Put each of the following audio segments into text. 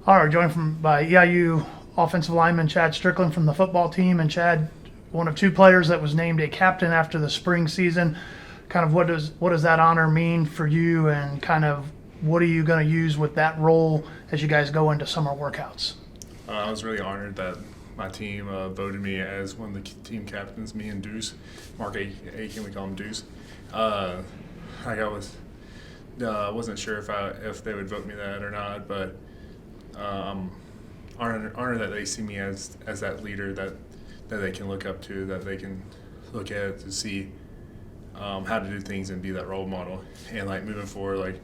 All right, joined by EIU offensive lineman Chad Strickland from the football team. And Chad, one of two players that was named a captain after the spring season. Kind of what does that honor mean for you, and kind of what are you going to use with that role as you guys go into summer workouts? I was really honored that my team voted me as one of the team captains, me and Deuce. Mark Aiken, we call him Deuce. Wasn't sure if they would vote me that or not, but I'm honored that they see me as that leader that they can look up to, that they can look at to see how to do things and be that role model. And like moving forward, like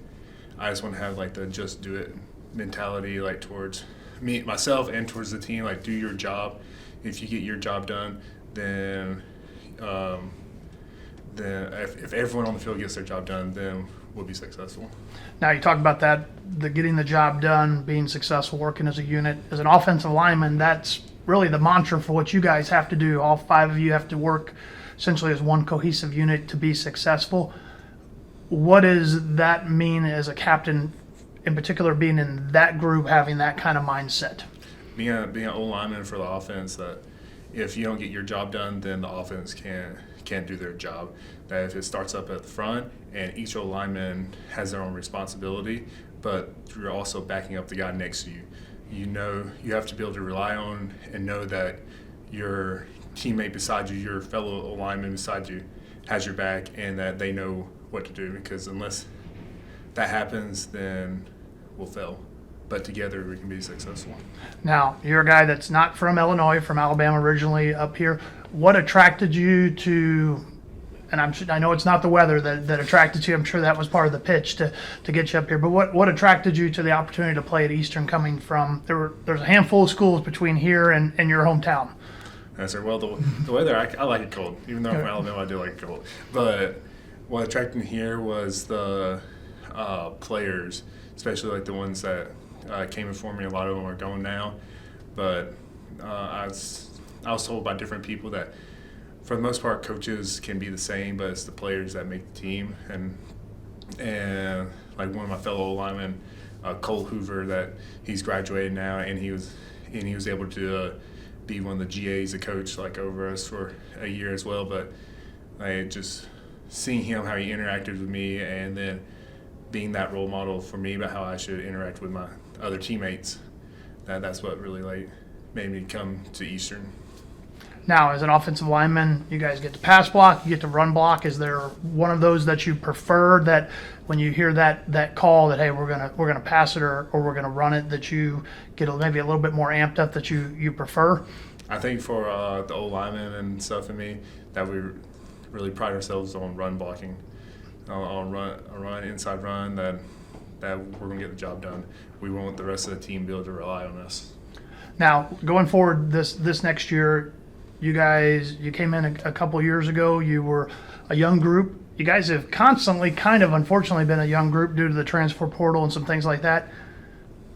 I just want to have like the just do it mentality, like towards myself and towards the team. Like, do your job. If you get your job done, then if everyone on the field gets their job done, then we'll be successful. Now you talk about that, getting the job done, being successful, working as a unit. As an offensive lineman, that's really the mantra for what you guys have to do. All five of you have to work essentially as one cohesive unit to be successful. What does that mean as a captain, in particular being in that group, having that kind of mindset? Being an old lineman for the offense, that if you don't get your job done, then the offense can't do their job. That if it starts up at the front and each old lineman has their own responsibility, but you're also backing up the guy next to you. You know you have to be able to rely on and know that your teammate beside you, your fellow lineman beside you, has your back, and that they know what to do, because unless that happens, then we'll fail. But together we can be successful. Now, you're a guy that's not from Illinois, from Alabama originally, up here. What attracted you to, and I know it's not the weather that attracted you, I'm sure that was part of the pitch to get you up here, but what attracted you to the opportunity to play at Eastern, coming from, there's a handful of schools between here and your hometown? Yes, sir. Well, the weather, I like it cold. Even though I'm from Alabama, I do like it cold. But what attracted me here was the players, especially like the ones that came before me. A lot of them are going now. But I was told by different people that for the most part, coaches can be the same, but it's the players that make the team. And like one of my fellow linemen, Cole Hoover, that he's graduated now, and he was able to be one of the GAs, a coach like over us for a year as well. But just seeing him, how he interacted with me, and then being that role model for me about how I should interact with my other teammates, that's what really made me come to Eastern. Now, as an offensive lineman, you guys get to pass block, you get to run block. Is there one of those that you prefer, that when you hear that call that, hey, we're gonna pass it or we're gonna run it, that you get maybe a little bit more amped up, that you prefer? I think for the old linemen and stuff and me, that we really pride ourselves on run blocking, on inside run, that we're gonna get the job done. We want the rest of the team to be able to rely on us. Now, going forward this next year, you came in a couple years ago. You were a young group. You guys have constantly kind of unfortunately been a young group due to the transfer portal and some things like that.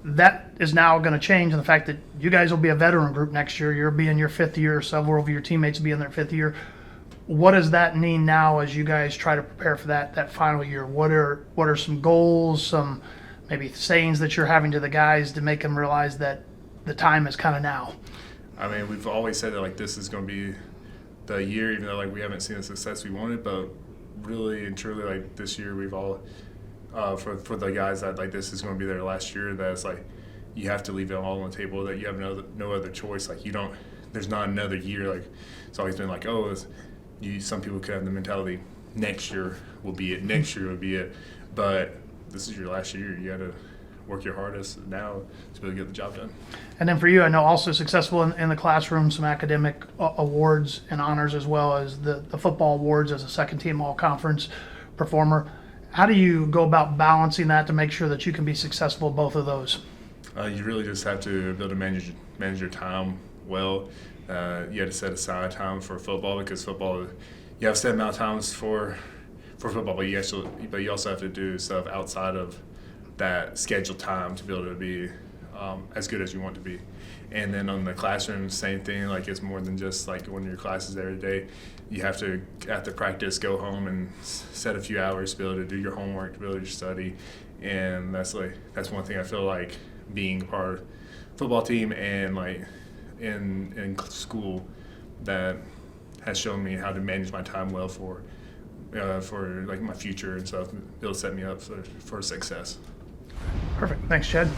That is now going to change in the fact that you guys will be a veteran group next year. You'll be in your fifth year. Several of your teammates will be in their fifth year. What does that mean now as you guys try to prepare for that final year? What are some goals, some maybe sayings that you're having to the guys to make them realize that the time is kind of now? I mean, we've always said that this is going to be the year, even though we haven't seen the success we wanted. But really and truly, this year, we've all for the guys that this is going to be their last year. That's you have to leave it all on the table. That you have no other choice. There's not another year. It's always been some people could have the mentality, next year will be it. Next year will be it. But this is your last year. You got to work your hardest now to be able to get the job done. And then for you, I know also successful in the classroom, some academic awards and honors, as well as the football awards as a second team all-conference performer. How do you go about balancing that to make sure that you can be successful at both of those? You really just have to be able to manage your time well. You have to set aside time for football, because football, you have a set amount of times for football, but you also have to do stuff outside of that scheduled time to be able to be as good as you want to be. And then on the classroom, same thing. It's more than just going to your classes every day. You have to, after practice, go home and set a few hours to be able to do your homework, to be able to study. And that's one thing I feel being part of football team and like in school that has shown me how to manage my time well for like my future and stuff. It'll set me up for success. Perfect. Thanks, Chad.